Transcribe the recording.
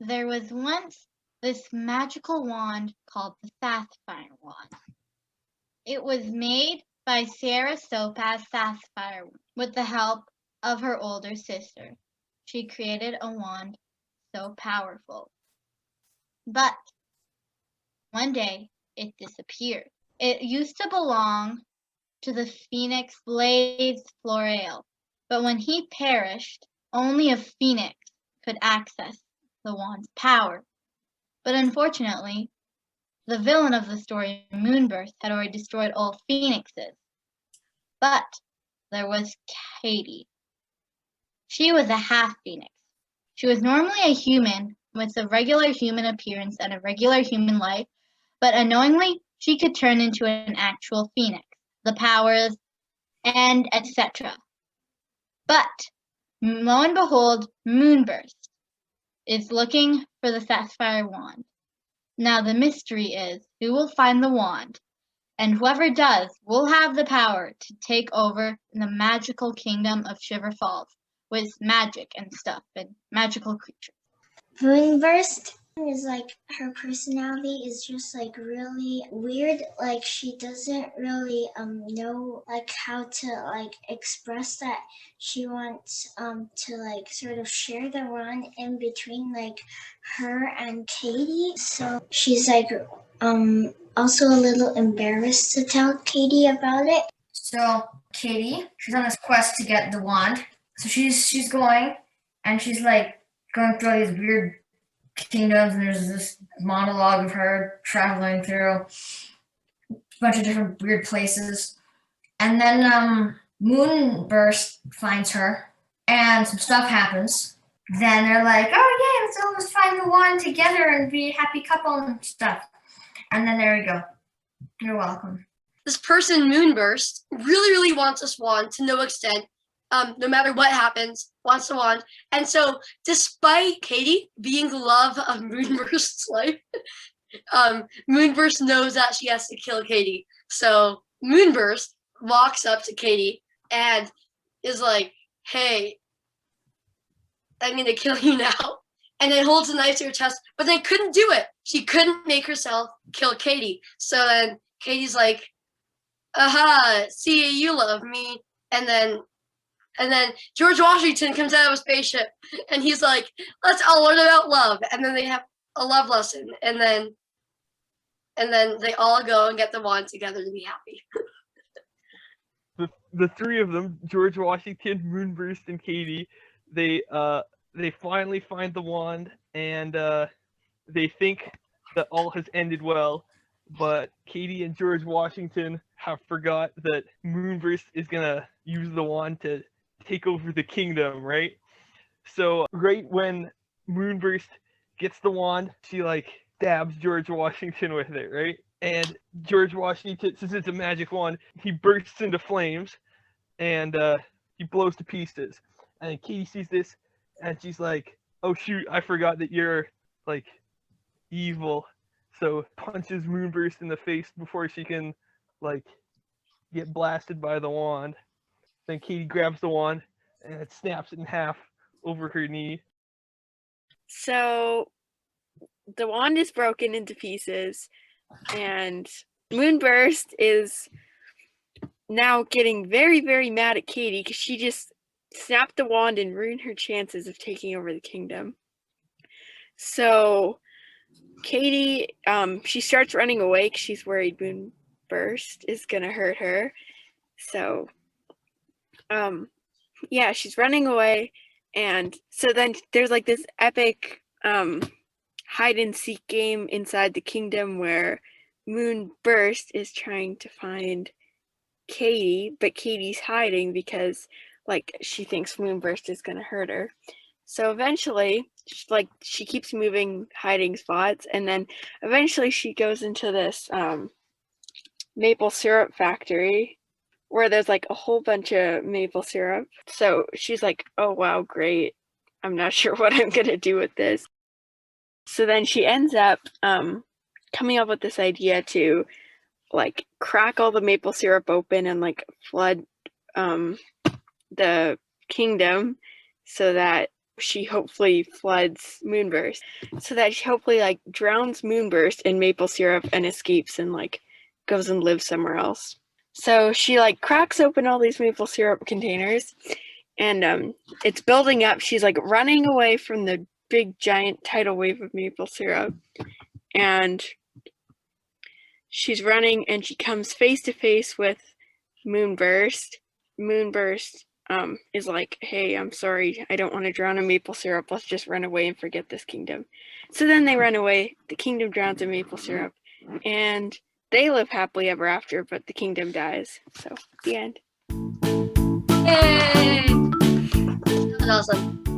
There was once this magical wand called the Sapphire Wand. It was made by Sarah Topaz Sapphire with the help of her older sister. She created a wand so powerful. But one day it disappeared. It used to belong to the phoenix Blaze Floreal, but when he perished, only a phoenix could access the wand's power. But unfortunately, the villain of the story, Moonburst, had already destroyed all phoenixes. But there was Katie. She was a half-phoenix. She was normally a human with a regular human appearance and a regular human life, but unknowingly, she could turn into an actual phoenix, the powers, and etc. But, lo and behold, Moonburst is looking for the Sapphire Wand. Now the mystery is, who will find the wand? And whoever does will have the power to take over the magical kingdom of Shiver Falls with magic and stuff and magical creatures. Moonburst is like, her personality is just like really weird. Like she doesn't really know like how to like express that she wants to like sort of share the wand in between like her and Katie. So she's like also a little embarrassed to tell Katie about it. So Katie, she's on this quest to get the wand. So she's going, and she's like going through all these weird kingdoms, and there's this monologue of her traveling through a bunch of different weird places. And then Moonburst finds her, and some stuff happens. Then they're like, oh yeah, let's all just find the wand together and be a happy couple and stuff. And then there we go. You're welcome. This person, Moonburst, really wants this wand to no extent. No matter what happens, wants the wand. And so, despite Katie being the love of Moonburst's life, Moonburst knows that she has to kill Katie. So, Moonburst walks up to Katie and is like, hey, I'm going to kill you now. And then holds a knife to her chest, but then couldn't do it. She couldn't make herself kill Katie. So then Katie's like, aha, see, you love me. And then George Washington comes out of a spaceship and he's like, let's all learn about love. And then they have a love lesson. And then they all go and get the wand together to be happy. The three of them, George Washington, Moonburst, and Katie, they finally find the wand, and they think that all has ended well. But Katie and George Washington have forgot that Moonburst is gonna use the wand to take over the kingdom, right? So right when Moonburst gets the wand, she like stabs George Washington with it, right? And George Washington, since it's a magic wand, he bursts into flames, and he blows to pieces. And Katie sees this, and she's like, oh shoot, I forgot that you're like evil. So punches Moonburst in the face before she can like get blasted by the wand. Then Katie grabs the wand and it snaps it in half over her knee. So the wand is broken into pieces, and Moonburst is now getting very mad at Katie because she just snapped the wand and ruined her chances of taking over the kingdom. So Katie, she starts running away because she's worried Moonburst is gonna hurt her. So yeah, she's running away, and so then there's like this epic hide and seek game inside the kingdom where Moonburst is trying to find Katie, but Katie's hiding because like she thinks Moonburst is gonna hurt her. So eventually, like she keeps moving hiding spots, and then eventually she goes into this maple syrup factory where there's like a whole bunch of maple syrup. So she's like, oh wow, great. I'm not sure what I'm gonna do with this. So then she ends up coming up with this idea to like crack all the maple syrup open and like flood the kingdom so that she hopefully floods Moonburst so that she hopefully like drowns Moonburst in maple syrup and escapes and like goes and lives somewhere else. So she like cracks open all these maple syrup containers and it's building up. She's like running away from the big giant tidal wave of maple syrup, and she's running and she comes face to face with Moonburst. Moonburst is like, hey, I'm sorry, I don't want to drown in maple syrup. Let's just run away and forget this kingdom. So then they run away. The kingdom drowns in maple syrup, and they live happily ever after, but the kingdom dies. So the end. Yay! That was awesome.